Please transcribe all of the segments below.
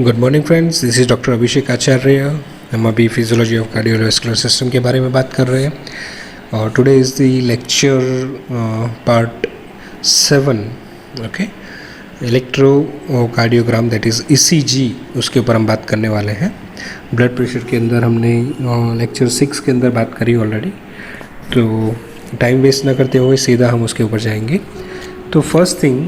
Good morning friends, this is doctor Abhishek Acharya. हम अभी physiology of cardiovascular system के बारे में बात कर रहे हैं और today is the lecture part 7। Okay, electrocardiogram that is ECG, उसके ऊपर हम बात करने वाले हैं। ब्लड प्रेशर के अंदर हमने लेक्चर 6 के अंदर बात करी ऑलरेडी, तो टाइम वेस्ट ना करते हुए सीधा हम उसके ऊपर जाएंगे। तो फर्स्ट थिंग,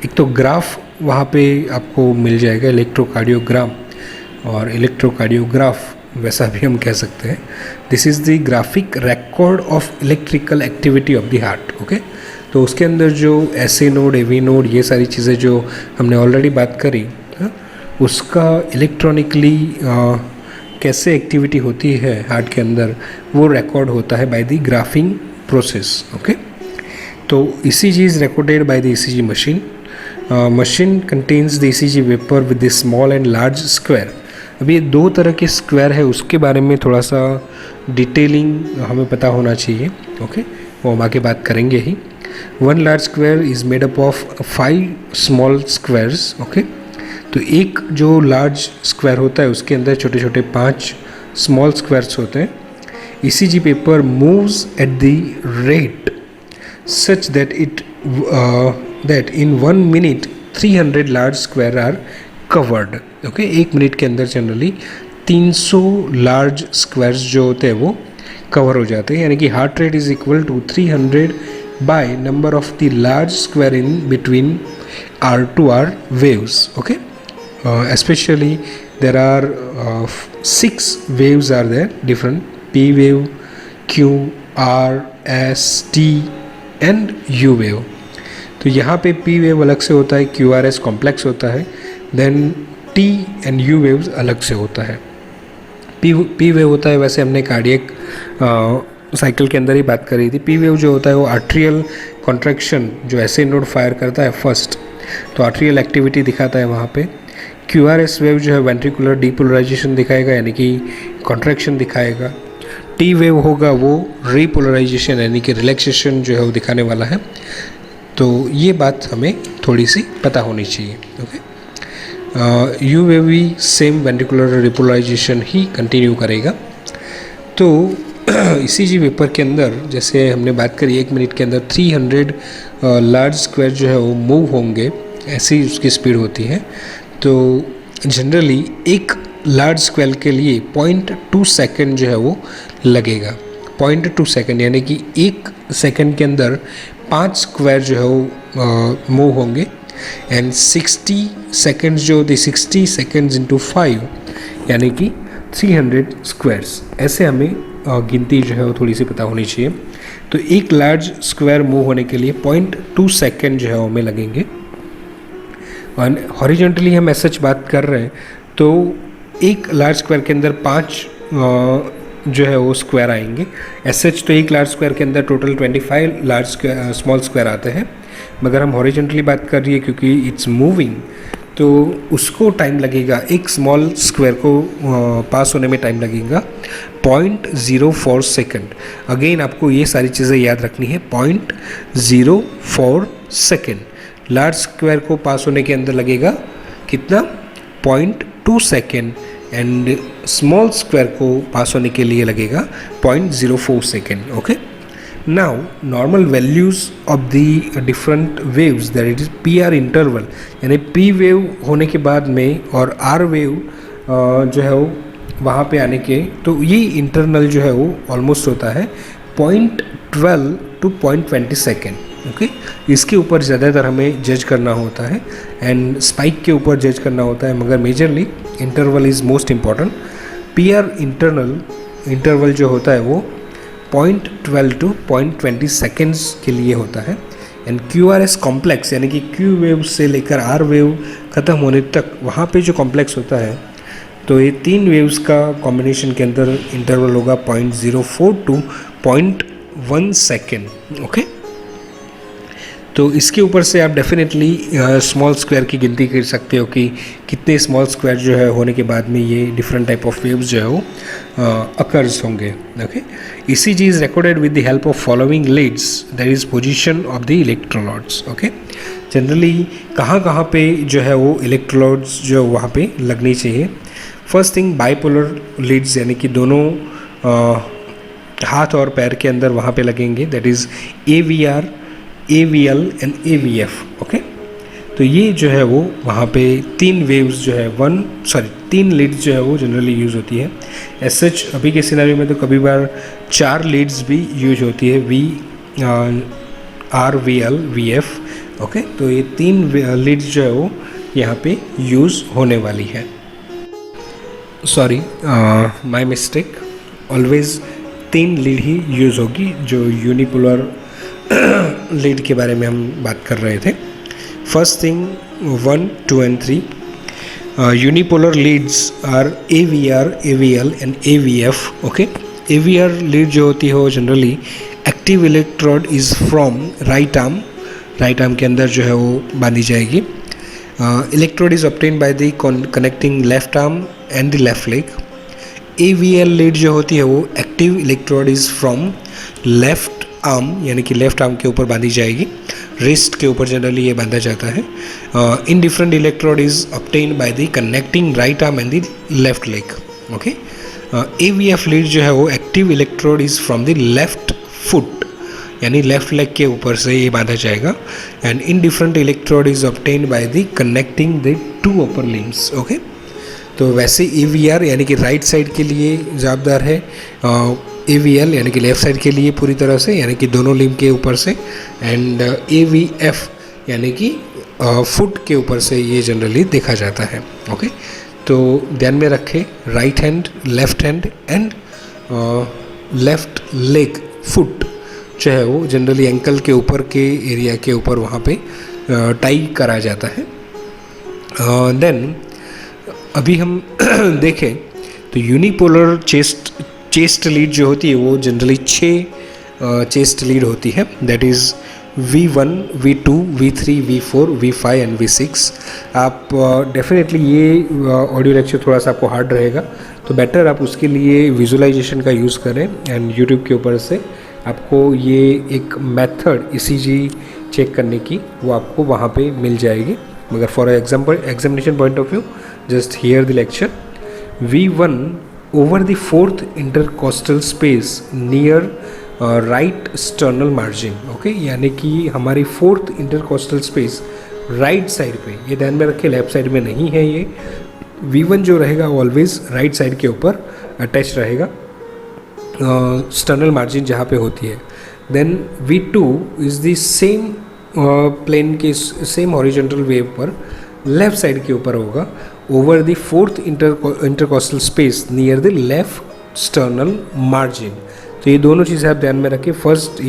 एक तो ग्राफ वहाँ पे आपको मिल जाएगा, इलेक्ट्रोकार्डियोग्राम और इलेक्ट्रोकार्डियोग्राफ वैसा भी हम कह सकते हैं। This is the graphic record of electrical activity of the heart. Okay, तो उसके अंदर जो एसए नोड, एवी नोड, ये सारी चीज़ें जो हमने ऑलरेडी बात करी, उसका इलेक्ट्रॉनिकली कैसे एक्टिविटी होती है हार्ट के अंदर, वो रिकॉर्ड होता है by the graphic process. Okay, तो ECG is recorded by the ECG machine. Machine contains the ECG vapor with the small and large square. अभी ये दो तरह के स्क्वायर है, उसके बारे में थोड़ा सा डिटेलिंग हमें पता होना चाहिए। ओके, वो हम आगे बात करेंगे ही। One large square is made up of 5 small squares. Okay, तो एक जो लार्ज स्क्वायर होता है उसके अंदर छोटे छोटे 5 स्मॉल स्क्वायर्स होते हैं। ECG paper moves at the rate such that in 1 minute 300 large square are covered. Okay, 1 minute के अंदर जनरली 300 लार्ज स्क्वायर्स जो होते हैं वो कवर हो जाते हैं, यानी कि heart rate is equal to 300 by number of the large square in between R2R waves. Okay, especially there are 6 waves are there, different P wave, Q, R, S, T and U wave. तो यहाँ पे P wave अलग से होता है, QRS complex होता है, then T and U waves अलग से होता है। P वेव होता है, वैसे हमने कार्डियक साइकिल के अंदर ही बात करी थी। P वेव जो होता है वो आर्ट्रियल कॉन्ट्रैक्शन, जो ऐसे नोड फायर करता है फर्स्ट, तो आर्ट्रियल एक्टिविटी दिखाता है वहाँ पे। QRS वेव जो है वेंट्रिकुलर डीपोलराइजेशन दिखाएगा, यानी कि कॉन्ट्रैक्शन दिखाएगा। टी वेव होगा वो रीपोलराइजेशन, यानी कि रिलैक्सेशन जो है वो दिखाने वाला है। तो ये बात हमें थोड़ी सी पता होनी चाहिए। ओके, यू वेव भी सेम वेंट्रिकुलर रिपोलराइजेशन ही कंटिन्यू करेगा। तो ECG वेपर के अंदर जैसे हमने बात करी, 1 मिनट के अंदर 300 लार्ज स्क्वायर जो है वो मूव होंगे, ऐसी उसकी स्पीड होती है। तो जनरली एक लार्ज स्क्वायर के लिए 0.2 सेकेंड जो है वो लगेगा। 0.2 सेकेंड, यानी कि 1 सेकेंड के अंदर 5 स्क्वायर जो है वो मूव होंगे। एंड 60 सेकेंड्स जो होते, 60 सेकेंड्स इंटू 5 यानी कि 300 स्क्वायर्स। ऐसे हमें गिनती जो है वो थोड़ी सी पता होनी चाहिए। तो एक लार्ज स्क्वायर मूव होने के लिए 0.2 सेकेंड जो है वो हमें लगेंगे। और हॉरिजॉन्टली हम ऐसा बात कर रहे हैं, तो एक लार्ज स्क्वायर के अंदर 5 जो है वो स्क्वायर आएंगे। एसएच तो एक लार्ज स्क्वायर के अंदर टोटल 25 स्मॉल स्क्वायर आते हैं, मगर हम हॉरिजॉन्टली बात कर रही है क्योंकि इट्स मूविंग, तो उसको टाइम लगेगा, एक स्मॉल स्क्वायर को पास होने में टाइम लगेगा 0.04 सेकेंड। अगेन आपको ये सारी चीज़ें याद रखनी है, 0.04 सेकेंड। लार्ज स्क्वायर को पास होने के अंदर लगेगा कितना, 0.2 सेकेंड, एंड स्मॉल स्क्वायर को पास होने के लिए लगेगा 0.04 second. Okay, now normal values of the different waves, that it is PR interval, यानी P वेव होने के बाद में और R वेव जो है वो वहाँ पे आने के, तो ये इंटरनल जो है वो ऑलमोस्ट होता है 0.12 to 0.20 सेकेंड। ओके, इसके ऊपर ज़्यादातर हमें जज करना होता है एंड स्पाइक के ऊपर जज करना होता है, मगर majorly interval is most important. PR interval जो होता है वो 0.12 to 0.20 सेकेंड्स के लिए होता है। एंड QRS कॉम्प्लेक्स, यानी कि Q वेव से लेकर R वेव ख़त्म होने तक वहाँ पे जो कॉम्प्लेक्स होता है, तो ये 3 वेव्स का कॉम्बिनेशन के अंदर इंटरवल होगा 0.04 to 0.1 सेकेंड। ओके, तो इसके ऊपर से आप डेफिनेटली स्मॉल स्क्वायर की गिनती कर सकते हो कि कितने स्मॉल स्क्वायर जो है होने के बाद में ये डिफरेंट टाइप ऑफ वेव्स जो है वो अकर्स होंगे। Okay, ECG is recorded with the help of following leads, that is position of the electrodes. Okay, generally कहाँ कहाँ पे जो है वो इलेक्ट्रोड्स जो वहाँ पे लगनी चाहिए। फर्स्ट थिंग बाइपोलर लीड्स यानी कि दोनों हाथ और पैर के अंदर वहाँ पे लगेंगे, that is AVR, AVL and AVF। Okay, तो ये जो है वो वहाँ पे 3 वेव्स जो है 3 लीड्स जो है वो जनरली यूज़ होती है। एज सच अभी के सिनेरियो में तो कभी बार 4 लीड्स भी यूज होती है, VR, VL, VF। ओके, तो ये 3 लीड्स जो है वो यहाँ पे यूज़ होने वाली है। Sorry, my mistake, always 3 lead he use होगी। जो यूनिपोलर लीड के बारे में हम बात कर रहे थे, first thing 1, 2 and 3 unipolar leads are AVR, AVL and AVF। Okay, AVR lead जो होती है वो generally active electrode is from right arm के अंदर जो है वो बांधी जाएगी। Electrode is obtain by the connecting left arm and the left leg. AVL lead जो होती है वो active electrode is from left arm यानी कि लेफ्ट आर्म के ऊपर बांधी जाएगी, रिस्ट के ऊपर जनरली ये बांधा जाता है। In different electrode is obtain by the connecting right arm and the left leg. Okay, AVF lead जो है वो active electrode is from the left foot यानी लेफ्ट लेग के ऊपर से ये बांधा जाएगा। And in different electrode is obtain by the connecting the 2 upper limbs. Okay, तो वैसे AVR यानी कि राइट साइड के लिए जवाबदार है, AVL यानी कि लेफ़्ट साइड के लिए पूरी तरह से यानी कि दोनों लिम्ब के ऊपर से, एंड AVF यानी कि फुट के ऊपर से ये जनरली देखा जाता है। ओके, तो ध्यान में रखें right hand, left hand and left leg foot जो है वो जनरली एंकल के ऊपर के एरिया के ऊपर वहाँ पे टाई करा जाता है। देन अभी हम देखें तो यूनिपोलर चेस्ट लीड जो होती है वो जनरली 6 चेस्ट लीड होती है, that is V1, V2, V3, V4, V5 and V6। आप डेफिनेटली ये ऑडियो लेक्चर थोड़ा सा आपको हार्ड रहेगा, तो बेटर आप उसके लिए विजुअलाइजेशन का यूज़ करें। एंड यूट्यूब के ऊपर से आपको ये एक मेथड ECG चेक करने की वो आपको वहाँ पे मिल जाएगी। मगर for example examination point of view just hear the lecture. V1 over the 4th intercostal space near right sternal margin। Okay, यानी कि हमारी 4th intercostal space right side पे, ये ध्यान में रखें लेफ्ट साइड में नहीं है। ये V1 जो रहेगा ऑलवेज राइट साइड के ऊपर अटैच रहेगा, स्टर्नल मार्जिन जहाँ पे होती है। Then V2 is the same plane के सेम हॉरिजॉन्टल वेव पर लेफ्ट साइड के ऊपर होगा, over the 4th intercostal space near the left sternal margin. तो ये दोनों चीज़ें आप ध्यान में रखें। फर्स्ट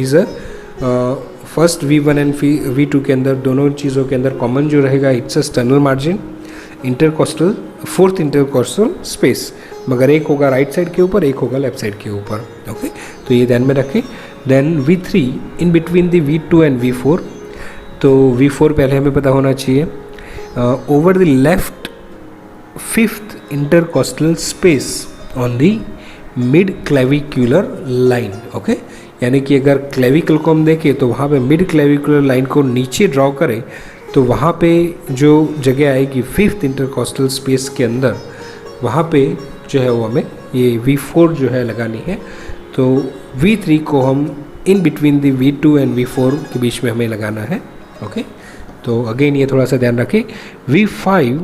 V1 एंड V2 के अंदर दोनों चीज़ों के अंदर कॉमन जो रहेगा it's a sternal margin, intercostal 4th intercostal space, मगर एक होगा राइट साइड के ऊपर, एक होगा लेफ्ट साइड के ऊपर। ओके, तो ये ध्यान में रखें। Then V3 in between the V2 and V4, तो V4 पहले हमें पता होना चाहिए, over the left 5th intercostal space on the mid clavicular line. Okay, यानी कि अगर क्लेविकल को हम देखें तो वहाँ पे मिड क्लेविकुलर लाइन को नीचे ड्रॉ करें तो वहाँ पे जो जगह आएगी 5th इंटरकॉस्टल स्पेस के अंदर, वहाँ पे जो है वो हमें ये V4 जो है लगानी है। तो V3 को हम इन between the V2 and V4 के बीच में हमें लगाना है। ओके, तो अगेन ये थोड़ा सा ध्यान रखें। V5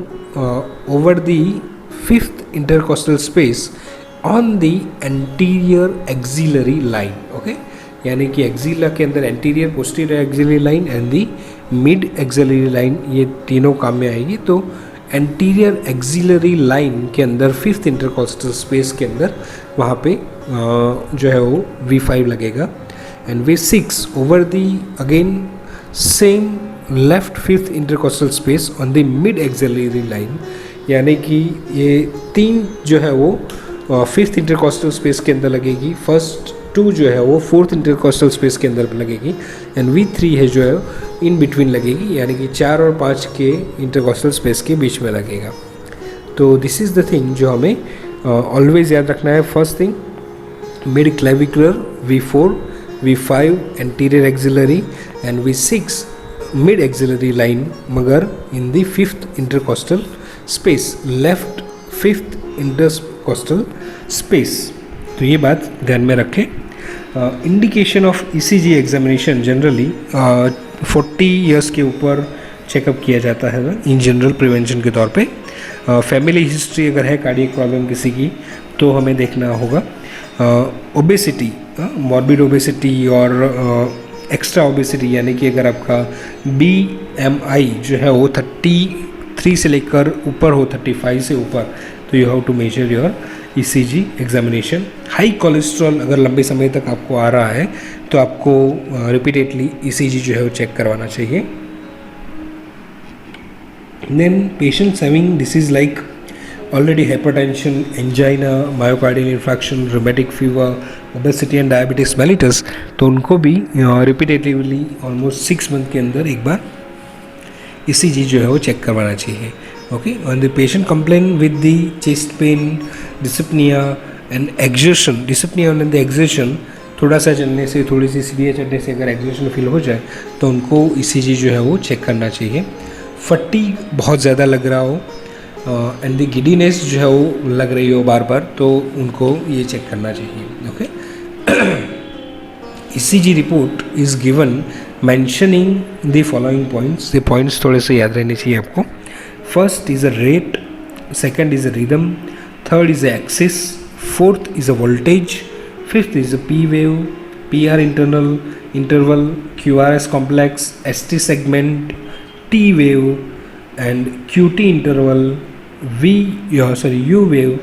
over the 5th intercostal space on the anterior axillary line. Okay, यानी कि एक्सिला के अंदर anterior, posterior axillary line and the mid axillary line, ये तीनों काम में आएगी। तो एंटीरियर एक्सिलरी लाइन के अंदर 5th इंटरकॉस्टल स्पेस के अंदर वहाँ पे जो है वो V5 लगेगा। And V6 over the again same left 5th intercostal space on the mid axillary line, यानी कि ये 3 जो है वो 5th इंटरकॉस्टल स्पेस के अंदर लगेगी, फर्स्ट 2 जो है वो 4th इंटरकॉस्टल स्पेस के अंदर लगेगी, एंड V3 है जो है इन बिटवीन लगेगी, यानी कि 4 और 5 के इंटरकॉस्टल स्पेस के बीच में लगेगा। तो दिस इज़ द थिंग जो हमें ऑलवेज याद रखना है। First thing mid clavicular, V4, V5 anterior axillary and V6 mid axillary line मगर in the fifth intercostal space, left fifth intercostal space. तो ये बात ध्यान में रखें। Indication of ECG examination generally 40 years के ऊपर चेकअप किया जाता है ना, इन जनरल प्रिवेंशन के तौर पे। फैमिली हिस्ट्री अगर है कार्डियक प्रॉब्लम किसी की तो हमें देखना होगा। ओबेसिटी, मॉर्बिड ओबेसिटी और एक्स्ट्रा ओबेसिटी, यानी कि अगर आपका BMI जो है वो 33 से लेकर ऊपर हो, 35 से ऊपर, तो you have to measure your ECG examination. High cholesterol अगर लंबे समय तक आपको आ रहा है तो आपको रिपीटेडली ECG जो है वो चेक करवाना चाहिए। Then patients having disease like already hypertension, angina, myocardial infection, rheumatic fever, obesity and diabetes mellitus, तो उनको भी रिपीटेटिवली ऑलमोस्ट 6 मंथ के अंदर एक बार ECG जो है वो चेक करवाना चाहिए। Okay, and the patient complain with the chest pain, dyspnea and exertion, dyspnea and the exertion, थोड़ा सा चलने से, थोड़ी सी सीढ़ियाँ चढ़ने से अगर एक्सर्शन फील हो जाए तो उनको ECG जो है वो चेक करना चाहिए। फटीग बहुत ज़्यादा लग रहा हो एंड द गिडीनेस जो है वो लग रही हो बार बार, तो उनको ये चेक करना चाहिए। Okay, ECG report is given mentioning the following points. ये पॉइंट्स थोड़े से याद रहने चाहिए आपको। First is a rate, second is a rhythm, third is a axis, fourth is a voltage, fifth is a P wave, PR internal, interval, QRS complex, ST segment, T wave and QT interval, U wave,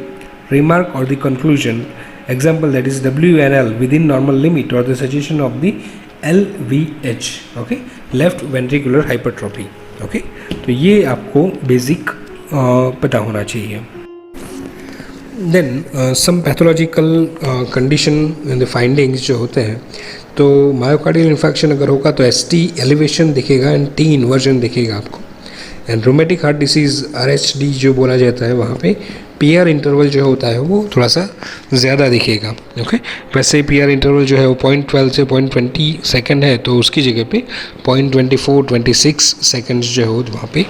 remark or the conclusion. Example, that is WNL within normal limit or the suggestion of the LVH, okay, left ventricular hypertrophy। Okay, तो ये आपको basic पता होना चाहिए। Then some pathological condition findings जो होते हैं, तो मायोकार्डियल इन्फेक्शन अगर होगा तो ST एलिवेशन दिखेगा एंड T इन्वर्जन दिखेगा आपको। And rheumatic heart disease RHD जो बोला जाता है वहाँ पे PR इंटरवल जो होता है वो थोड़ा सा ज़्यादा दिखेगा। ओके, वैसे PR इंटरवल जो है वो 0.12 से 0.20 सेकंड है, तो उसकी जगह पे 0.24-26 सेकंड्स जो है वो वहाँ पे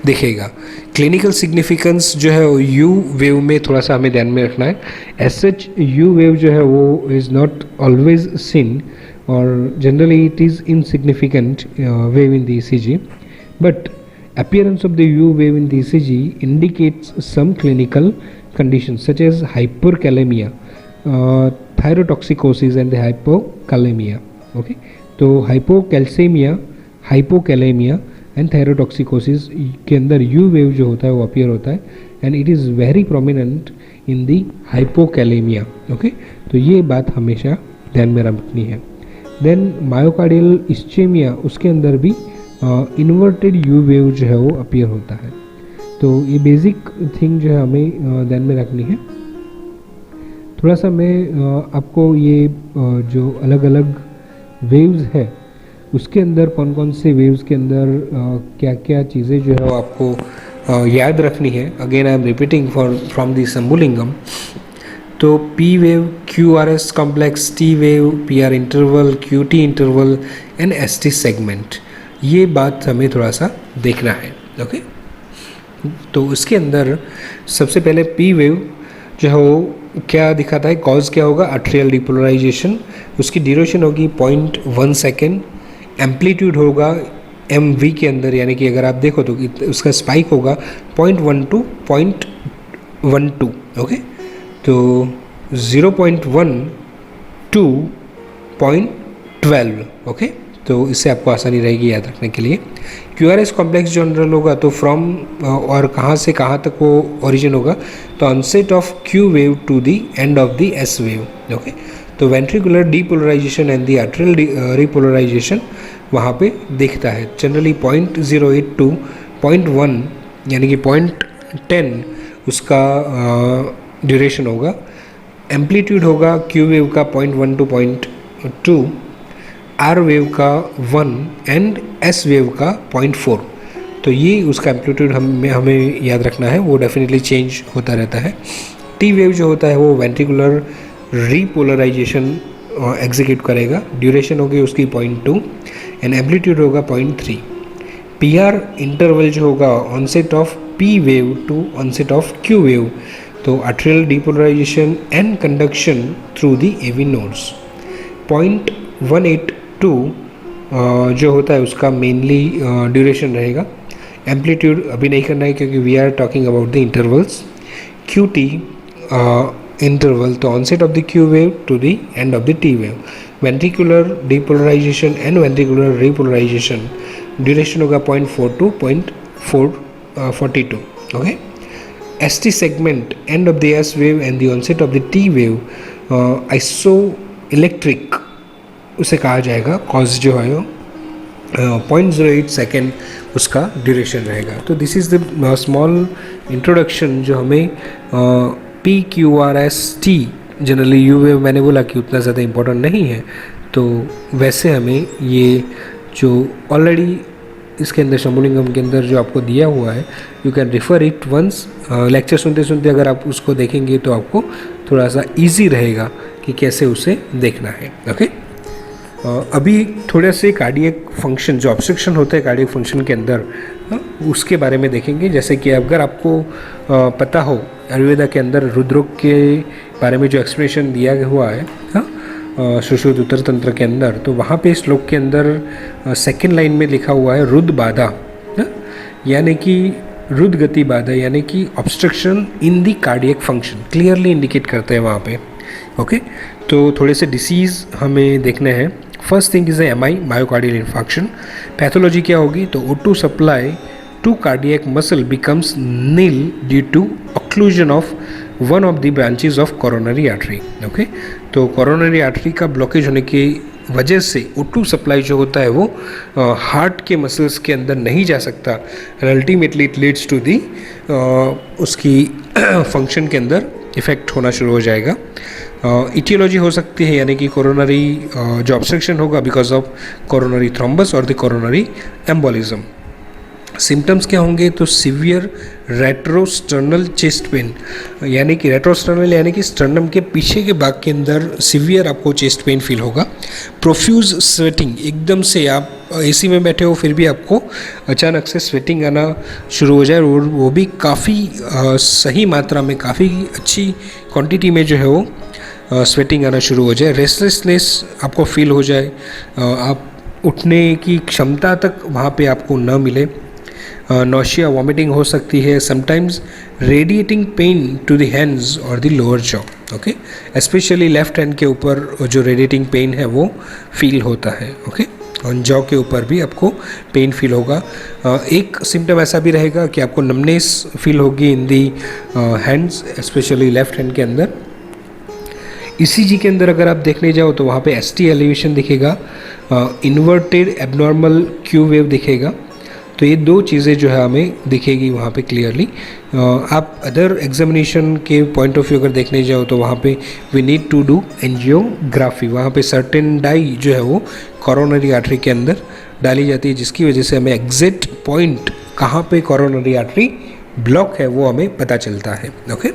दिखेगा। क्लिनिकल सिग्निफिकेंस जो है वो U वेव में थोड़ा सा हमें ध्यान में रखना है। एज सच U वेव जो है वो इज़ नॉट ऑलवेज सीन और generally it is insignificant wave in the ECG, but appearance of the U wave in the ECG indicates some clinical conditions such as hyperkalemia, thyrotoxicosis and the hypokalemia. Okay, तो hypocalcemia, hypokalemia and thyrotoxicosis के अंदर U wave जो होता है वो appear होता है and it is very prominent in the hypokalemia. Okay, तो ये बात हमेशा ध्यान में रखनी है। Then myocardial ischemia, उसके अंदर भी इन्वर्टेड U वेव जो है वो अपीयर होता है। तो ये बेसिक थिंग जो है हमें ध्यान में रखनी है। थोड़ा सा मैं आपको ये जो अलग अलग वेव्स है उसके अंदर कौन कौन से वेव्स के अंदर क्या क्या चीज़ें जो है वो आपको याद रखनी है। Again I am repeating from the Sembulingam. तो P wave, QRS complex, T wave, PR interval, QT interval and ST segment, ये बात हमें थोड़ा सा देखना है। ओके, तो उसके अंदर सबसे पहले P वेव जो है वो क्या दिखाता है, कॉज क्या होगा, आर्टेरियल डिपोलराइजेशन, उसकी ड्यूरेशन होगी 0.1 सेकेंड, एम्पलीट्यूड होगा MV के अंदर, यानी कि अगर आप देखो तो उसका स्पाइक होगा 0.1 to 0.12। ओके, तो 0.1 to 0.12। ओके, तो इससे आपको आसानी रहेगी याद रखने के लिए। QRS कॉम्प्लेक्स जनरल होगा तो फ्रॉम और कहाँ से कहाँ तक वो ओरिजिन होगा, तो onset of Q wave to the end of the S wave. Okay, तो ventricular depolarization and the arterial repolarization वहाँ पे दिखता है। जनरली 0.08 to 0.1 यानी कि 0.10 उसका ड्यूरेशन होगा। एम्पलीट्यूड होगा Q वेव का 0.1 to 0.2, R वेव का 1 एंड S वेव का 0.4। तो ये उसका एम्पलीट्यूड हमें याद रखना है, वो डेफिनेटली चेंज होता रहता है। T वेव जो होता है वो वेंट्रिकुलर रीपोलराइजेशन एग्जीक्यूट करेगा, ड्यूरेशन होगी उसकी 0.2। एंड एम्पलीट्यूड होगा 0.3। पी आर इंटरवल जो होगा onset of P wave to onset of Q wave, तो arterial depolarization and conduction through the AV nodes. 0.182 जो होता है उसका मेनली ड्यूरेशन रहेगा। एम्पलीट्यूड अभी नहीं करना है क्योंकि we are talking about the intervals. Q T interval, तो onset of the Q wave to the end of the T wave. Ventricular depolarization and ventricular repolarization duration होगा 0.4 to 0.442। Okay, S T segment end of the S wave and the onset of the T wave isoelectric उसे कहा जाएगा। Cause जो है 0.08 second उसका duration रहेगा। तो this is the small introduction जो हमें P Q R S T, generally you wave मैंने बोला कि उतना ज़्यादा इम्पोर्टेंट नहीं है, तो वैसे हमें ये जो ऑलरेडी इसके अंदर शंभुलिंगम के अंदर जो आपको दिया हुआ है, you can refer it once. Lecture सुनते सुनते अगर आप उसको देखेंगे तो आपको थोड़ा सा ईजी रहेगा कि कैसे उसे देखना है। ओके, अभी थोड़े से कार्डियक फंक्शन जो ऑब्स्ट्रक्शन होता है कार्डियक फंक्शन के अंदर, उसके बारे में देखेंगे। जैसे कि अगर आपको पता हो आयुर्वेदा के अंदर रुद्रोग के बारे में जो एक्सप्लेनेशन दिया हुआ है सुश्रुत उत्तर तंत्र के अंदर, तो वहाँ पे श्लोक के अंदर सेकेंड लाइन में लिखा हुआ है रुद्र बाधा, यानी कि रुद्र गति बाधा, यानी कि ऑब्स्ट्रक्शन इन दी कार्डियक फंक्शन क्लियरली इंडिकेट करते हैं वहाँ पे। ओके, तो थोड़े से डिसीज़ हमें देखने हैं। First thing is M I, myocardial infarction. Pathology क्या होगी, तो O2 supply to cardiac muscle becomes nil due to occlusion of one of the branches of coronary artery. Okay, तो कोरोनरी आर्टरी का ब्लॉकेज होने की वजह से O2 सप्लाई जो होता है वो हार्ट के मसल्स के अंदर नहीं जा सकता, and ultimately it leads to the उसकी फंक्शन के अंदर इफेक्ट होना शुरू हो जाएगा। इटियोलॉजी हो सकती है, यानी कि कोरोनरी जो ऑब्स्ट्रक्शन होगा बिकॉज ऑफ कोरोनरी थ्रोम्बस और द कोरोनरी एम्बोलिज्म। सिम्टम्स क्या होंगे, तो सिवियर रेट्रोस्टर्नल चेस्ट पेन, यानी कि रेट्रोस्टर्नल यानी कि स्टर्नम के पीछे के भाग के अंदर सिवियर आपको चेस्ट पेन फील होगा। प्रोफ्यूज स्वेटिंग, एकदम से आप एसी में बैठे हो फिर भी आपको अचानक से स्वेटिंग आना शुरू हो जाए, और वो भी काफ़ी सही मात्रा में, काफ़ी अच्छी क्वांटिटी में जो है वो स्वेटिंग आना शुरू हो जाए। रेस्टलेसनेस आपको फील हो जाए, आप उठने की क्षमता तक वहाँ पे आपको न मिले। नौशिया, वॉमिटिंग हो सकती है। Sometimes radiating pain to the hands और the lower jaw. Okay, specially left hand के ऊपर जो रेडिएटिंग पेन है वो फील होता है। ओके, और जॉ के ऊपर भी आपको पेन फील होगा। एक सिम्टम ऐसा भी रहेगा कि आपको नमनेस फील होगी in the hands, specially left hand के अंदर। ईसीजी के अंदर अगर आप देखने जाओ तो वहाँ पे एसटी एलिवेशन दिखेगा, इन्वर्टेड एबनॉर्मल क्यू वेव दिखेगा। तो ये दो चीज़ें जो है हमें दिखेगी वहाँ पे क्लियरली। आप अदर एग्जामिनेशन के पॉइंट ऑफ व्यू अगर देखने जाओ तो वहाँ पे we need to do angiography, वहाँ पे सर्टेन डाई जो है वो कोरोनरी आर्टरी के अंदर डाली जाती है, जिसकी वजह से हमें एग्जैक्ट पॉइंट कहाँ पे कोरोनरी आर्टरी ब्लॉक है वो हमें पता चलता है। Okay,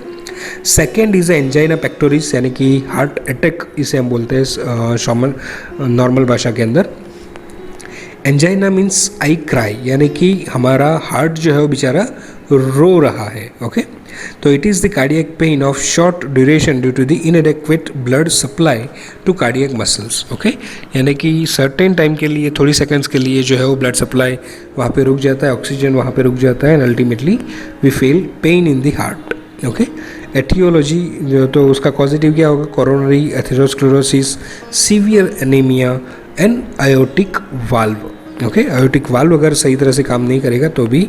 second is angina pectoris, यानी कि हार्ट अटैक इसे हम बोलते हैं शॉमन नॉर्मल भाषा के अंदर। एंजाइना मीन्स आई क्राई, यानी कि हमारा हार्ट जो है वो बेचारा रो रहा है। ओके, तो it is the cardiac pain of short duration due to the inadequate blood supply to cardiac muscles. Okay, यानी कि सर्टेन टाइम के लिए, थोड़ी सेकंड्स के लिए जो है वो ब्लड सप्लाई वहाँ पे रुक जाता है, ऑक्सीजन वहाँ पे रुक जाता है, and ultimately we feel pain in the heart. Okay, etiology जो, तो उसका पॉजिटिव क्या होगा, coronary atherosclerosis, severe anaemia and aortic valve. Okay, aortic valve अगर सही तरह से काम नहीं करेगा तो भी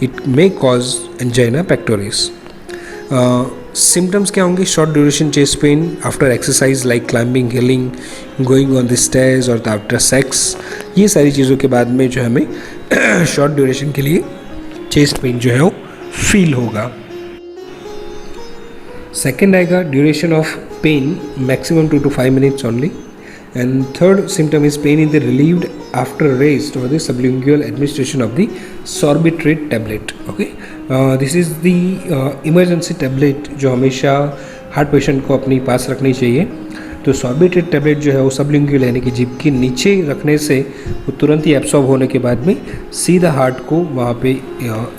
it may cause angina pectoris. Symptoms क्या होंगे, short duration chest pain after exercise like climbing, hilling, going on the stairs और आफ्टर सेक्स। ये सारी चीज़ों के बाद में जो हमें शॉर्ट ड्यूरेशन के लिए चेस्ट पेन जो है वो फील होगा। सेकेंड आएगा duration of pain maximum 2 to 5 minutes only, and third symptom is pain in the relieved after rest or the sublingual administration of the sorbitrate tablet. Okay, this is the emergency tablet जो हमेशा heart patient को अपनी पास रखनी चाहिए। तो सॉर्बिटेड tablet जो है वो सबलिंगुअल यानी कि जीभ के नीचे रखने से वो तुरंत ही एब्सॉर्ब होने के बाद में सीधा हार्ट को वहाँ पे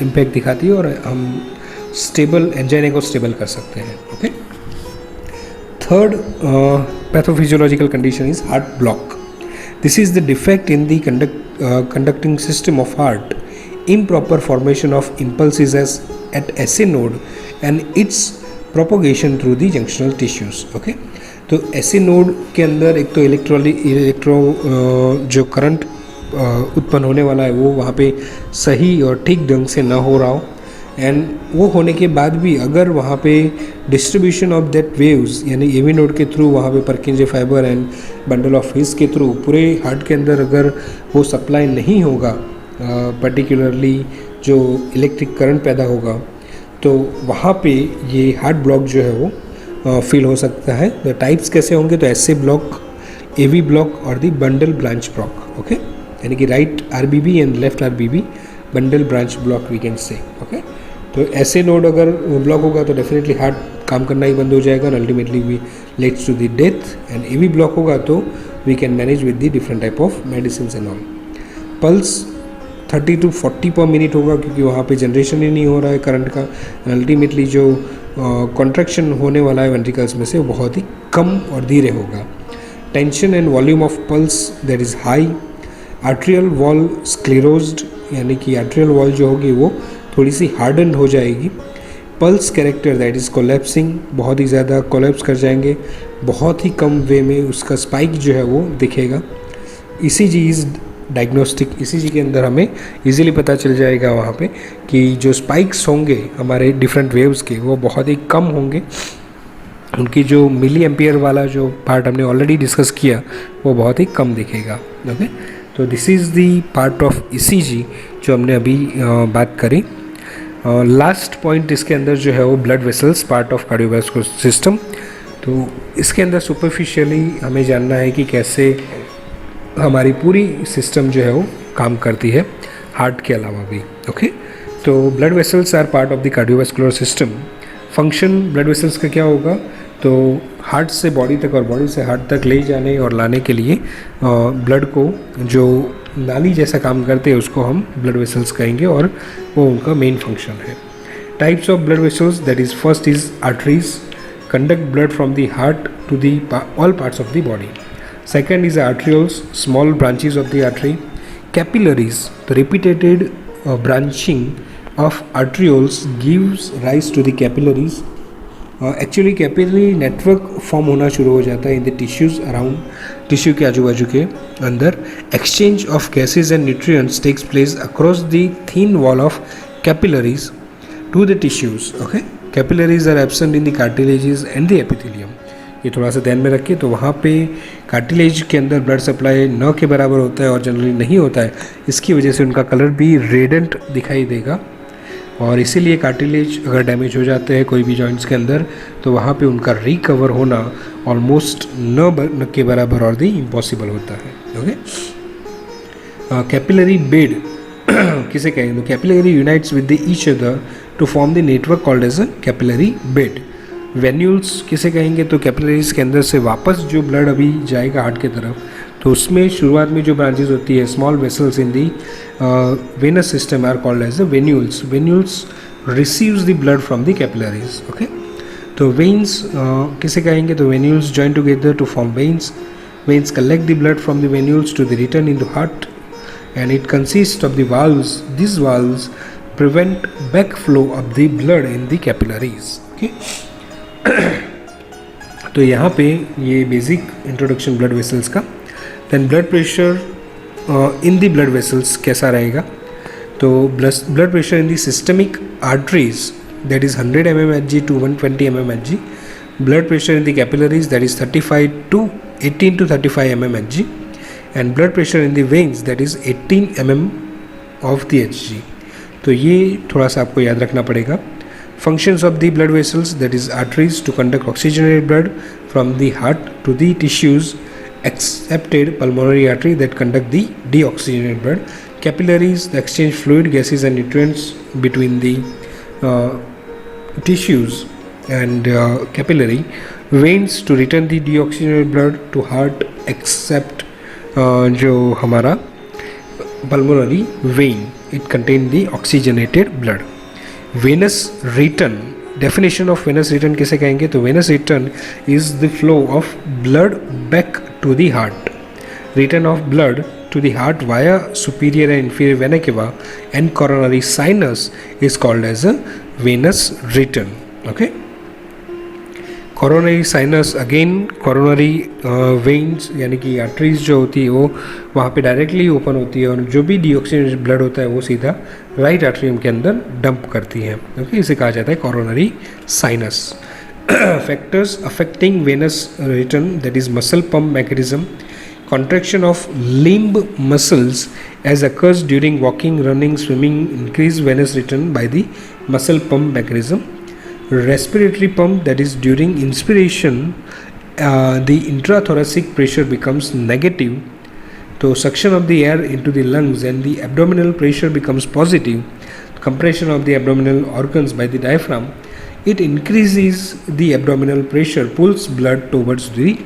इम्पैक्ट दिखाती है और हम स्टेबल एंजाइना को स्टेबल कर सकते हैं. Okay. Third pathophysiological condition is heart block. This is the defect in the conducting system of heart, improper formation of impulses at SA node and its propagation through the junctional tissues. Okay, तो SA node के अंदर एक तो electro जो current उत्पन्न होने वाला है वो वहाँ पे सही और ठीक ढंग से ना हो रहा हो, एंड वो होने के बाद भी अगर वहाँ पे डिस्ट्रीब्यूशन ऑफ दैट वेव्स यानी एवी नोड के थ्रू वहाँ पे परकिंजे fibre and bundle of his के थ्रू पूरे हार्ट के अंदर अगर वो सप्लाई नहीं होगा, पर्टिकुलरली जो इलेक्ट्रिक करंट पैदा होगा, तो वहाँ पे ये हार्ट ब्लॉक जो है वो फील हो सकता है. द टाइप्स कैसे होंगे, तो एसए ब्लॉक, एवी ब्लॉक और the bundle branch block. Okay, यानी कि right RBB and left RBB bundle branch block we can say. Okay, तो ऐसे नोड अगर ब्लॉक होगा तो डेफिनेटली हार्ट काम करना ही बंद हो जाएगा और ultimately we lets to the death. And AV block होगा तो we can manage with the different type of medicine and all. Pulse 30 to 40 पर मिनट होगा क्योंकि वहाँ पे जनरेशन ही नहीं हो रहा है करंट का. अल्टीमेटली जो कॉन्ट्रैक्शन होने वाला है वेंट्रिकल्स में से वो बहुत ही कम और धीरे होगा. Tension and volume of pulse that is high. Arterial wall sclerosed यानी कि आर्ट्रियल वॉल जो होगी वो थोड़ी सी हार्डन्ड हो जाएगी. Pulse character that is collapsing, बहुत ही ज़्यादा कोलैप्स कर जाएंगे, बहुत ही कम वे में उसका स्पाइक जो है वो दिखेगा. ECG is diagnostic. ईसीजी के अंदर हमें इजीली पता चल जाएगा वहाँ पे कि जो स्पाइक्स होंगे हमारे डिफरेंट वेव्स के वो बहुत ही कम होंगे. उनकी जो मिली एम्पियर वाला जो पार्ट हमने ऑलरेडी डिस्कस किया वो बहुत ही कम दिखेगा. ओके, तो this is the part of ECG जो हमने अभी बात करी. लास्ट पॉइंट इसके अंदर जो है वो blood vessels part of cardiovascular system. तो इसके अंदर सुपरफिशियली हमें जानना है कि कैसे हमारी पूरी सिस्टम जो है वो काम करती है हार्ट के अलावा भी. ओके, तो blood vessels are part of the cardiovascular system. Function blood vessels का क्या होगा, तो हार्ट से बॉडी तक और बॉडी से हार्ट तक ले जाने और लाने के लिए ब्लड को जो नाली जैसा काम करते हैं उसको हम ब्लड वेसल्स कहेंगे और वो उनका मेन फंक्शन है. Types of blood vessels that is first is arteries, conduct blood from the heart to the all parts of the body. Second is arterioles, small branches of the artery. Capillaries, the repeated branching of arterioles gives rise to the capillaries. Actually capillary network form होना शुरू हो जाता है in the tissues around, tissue के आजू बाजू के अंदर. Exchange of gases and nutrients takes place across the thin wall of capillaries to the tissues. Okay, capillaries are absent in the cartilages and the epithelium. ये थोड़ा सा ध्यान में रखिए. तो वहाँ पे कार्टिलेज के अंदर ब्लड सप्लाई न के बराबर होता है और जनरली नहीं होता है, इसकी वजह से उनका कलर भी रेडेंट दिखाई देगा. और इसीलिए कार्टिलेज अगर डैमेज हो जाते हैं कोई भी जॉइंट्स के अंदर तो वहाँ पे उनका रिकवर होना ऑलमोस्ट न के बराबर और दी इम्पॉसिबल होता है. ओके, कैपिलरी बेड किसे कहेंगे, तो capillary unites with the each other to form the network called as a capillary bed. Venules किसे कहेंगे, तो कैपिलरीज के अंदर से वापस जो ब्लड अभी जाएगा हार्ट की तरफ तो उसमें शुरुआत में जो ब्रांचेज होती है small vessels in the venous system are called as the venules. Venules receives the blood from the capillaries. Okay, तो वेन्स किसे कहेंगे, तो venules join together to form veins. Veins collect the blood from the venules to the return in the heart and it consist of the valves. This valves prevent back flow of the blood in the capillaries. Okay, तो यहाँ पे ये basic introduction blood vessels का. Then blood pressure in the blood vessels कैसा रहेगा, तो blood pressure in the systemic arteries that is 100 mmHg to 120 mmHg. Blood pressure in the capillaries that is 18 to 35 mmHg and blood pressure in the veins that is 18 mm of the Hg. तो ये थोड़ा सा आपको याद रखना पड़ेगा. Functions of the blood vessels that is arteries to conduct oxygenated blood from the heart to the tissues, excepted pulmonary artery that conduct the deoxygenated blood. Capillaries the exchange fluid, gases and nutrients between the tissues and capillary veins to return the deoxygenated blood to heart except जो हमारा pulmonary vein, it contain the oxygenated blood. Venous return, definition of venous return किसे कहेंगे? तो venous return is the flow of blood back to the heart. Return of blood to the heart via superior and inferior vena cava and coronary sinus is called as a venous return. Okay. Coronary sinus, again coronary veins यानी कि arteries जो होती है वो वहाँ पे directly open होती है और जो भी डीऑक्सीजनेटेड ब्लड होता है वो सीधा राइट आर्टरियम के अंदर डंप करती है. ओके, इसे कहा जाता है coronary sinus. Factors affecting Venus return, that is muscle pump mechanism, contraction of limb muscles as occurs during walking, running, swimming, increase venous return by the muscle pump mechanism. Respiratory pump, that is during inspiration the intrathoracic pressure becomes negative, so suction of the air into the lungs and the abdominal pressure becomes positive. Compression of the abdominal organs by the diaphragm, it increases the abdominal pressure, pulls blood towards the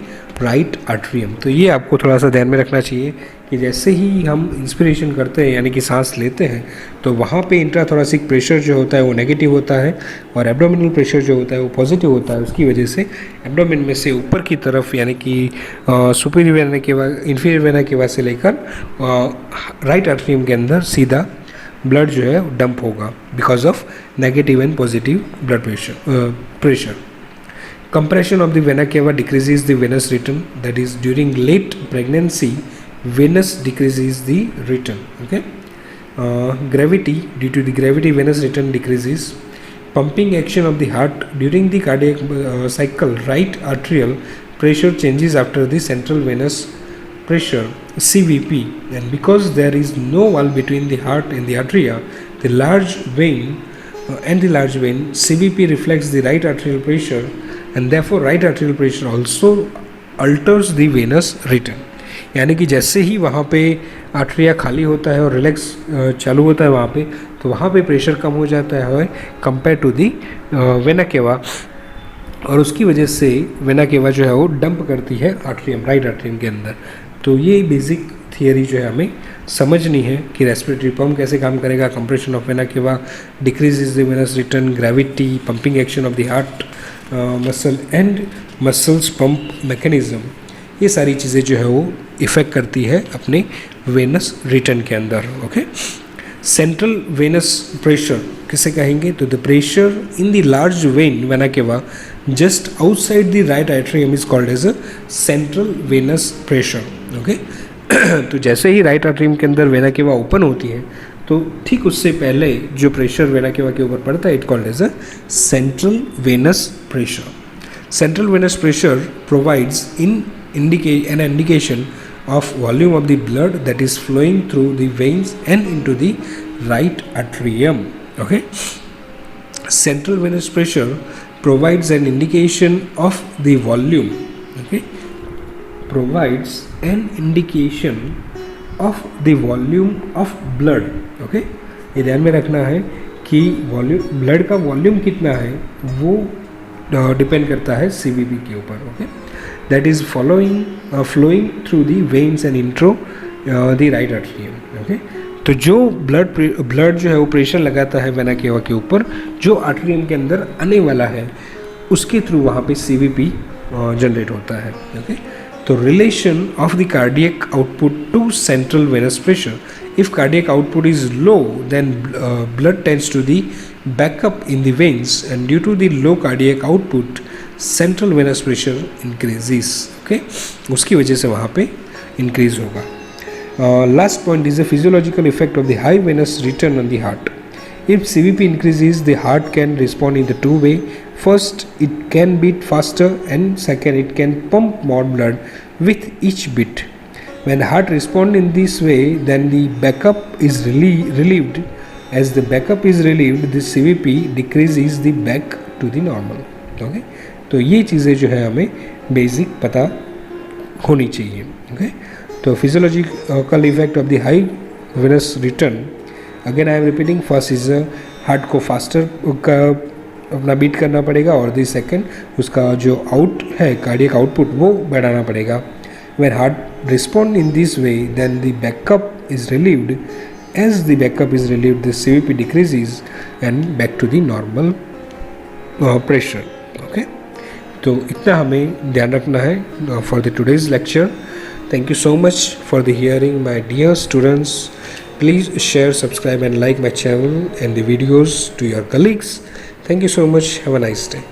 right atrium. तो ये आपको थोड़ा सा ध्यान में रखना चाहिए कि जैसे ही हम इंस्पिरेशन करते हैं यानी कि सांस लेते हैं तो वहाँ पे इंट्राथोरेसिक प्रेशर जो होता है वो नेगेटिव होता है और एब्डोमिनल प्रेशर जो होता है वो पॉजिटिव होता है. उसकी वजह से एब्डोमिन में से ऊपर की तरफ यानी कि superior vena cava, inferior vena cava से लेकर राइट आर्टरियम के अंदर सीधा ब्लड जो है डंप होगा because of negative and positive blood pressure. Compression of the vena cava decreases the venous return, that is during late pregnancy venous decreases the return. Okay. Gravity, due to the gravity venous return decreases. Pumping action of the heart during the cardiac cycle, right arterial pressure changes after the central venous pressure CVP, and because there is no wall between the heart and the atria, the large vein CVP reflects the right arterial pressure and therefore right arterial pressure also alters the venous return. यानी कि जैसे ही वहाँ पे आर्टरिया खाली होता है और relax चालू होता है वहाँ पे, तो वहाँ पे प्रेशर कम हो जाता है compare to the vena cava, और उसकी वजह से वेना केवा जो है वो डंप करती है आर्टरियम, राइट आर्टरियम के अंदर. तो ये बेसिक थियरी जो है हमें समझनी है कि रेस्पिरेटरी पंप कैसे काम करेगा. Compression of vena cava decreases the Venus return, gravity, pumping action of the heart muscle and muscles pump mechanism, ये सारी चीज़ें जो है वो इफ़ेक्ट करती है अपने वेनस रिटर्न के अंदर. ओके. सेंट्रल वेनस प्रेशर किसे कहेंगे? तो the pressure in the large vein vena cava just outside the right atrium is called as a central venous pressure. Okay. तो जैसे ही राइट आर्टरियम के अंदर वेना केवा ओपन होती है तो ठीक उससे पहले जो प्रेशर वेना केवा के ऊपर पड़ता है it called as a central venous pressure. Central venous pressure provides an indication of volume of the blood that is flowing through the veins and into the right atrium. Okay. Central venous pressure provides an indication of the volume. Okay. Provides an indication of the volume of blood. Okay. ये ध्यान में रखना है कि volume, blood का volume कितना है वो डिपेंड करता है CVP के ऊपर. Okay. That is flowing through the veins and into the right atrium. Okay. तो जो ब्लड जो है वो प्रेशर लगाता है वेना केवा के ऊपर जो आर्टरियम के अंदर आने वाला है उसके थ्रू वहाँ पे CVP जनरेट होता है. ओके. तो relation of the cardiac output to central venous pressure, if cardiac output is low then blood tends to the backup in the veins, and due to the low cardiac output central venous pressure increases. Okay. उसकी वजह से वहाँ पे increase होगा. Last point is the physiological effect of the high venous return on the heart. If CVP increases, the heart can respond in the two way. First, it can beat faster, and second, it can pump more blood with each beat. When heart respond in this way, then the backup is relieved. As the backup is relieved, the CVP decreases the back to the normal. Okay. तो ये चीज़ें जो है हमें basic पता होनी चाहिए. Okay. तो physiological effect of the high Venus return, again I am repeating, first is heart को फास्टर अपना बीट करना पड़ेगा और दी सेकेंड उसका जो आउट है कार्डियक आउटपुट वो बढ़ाना पड़ेगा. When heart respond in this way, then the backup is relieved. As the backup is relieved, the CVP decreases and back to the normal pressure. Okay. तो इतना हमें ध्यान रखना है for the today's lecture. Thank you so much for the hearing, my dear students. Please share, subscribe and like my channel and the videos to your colleagues. Thank you so much. Have a nice day.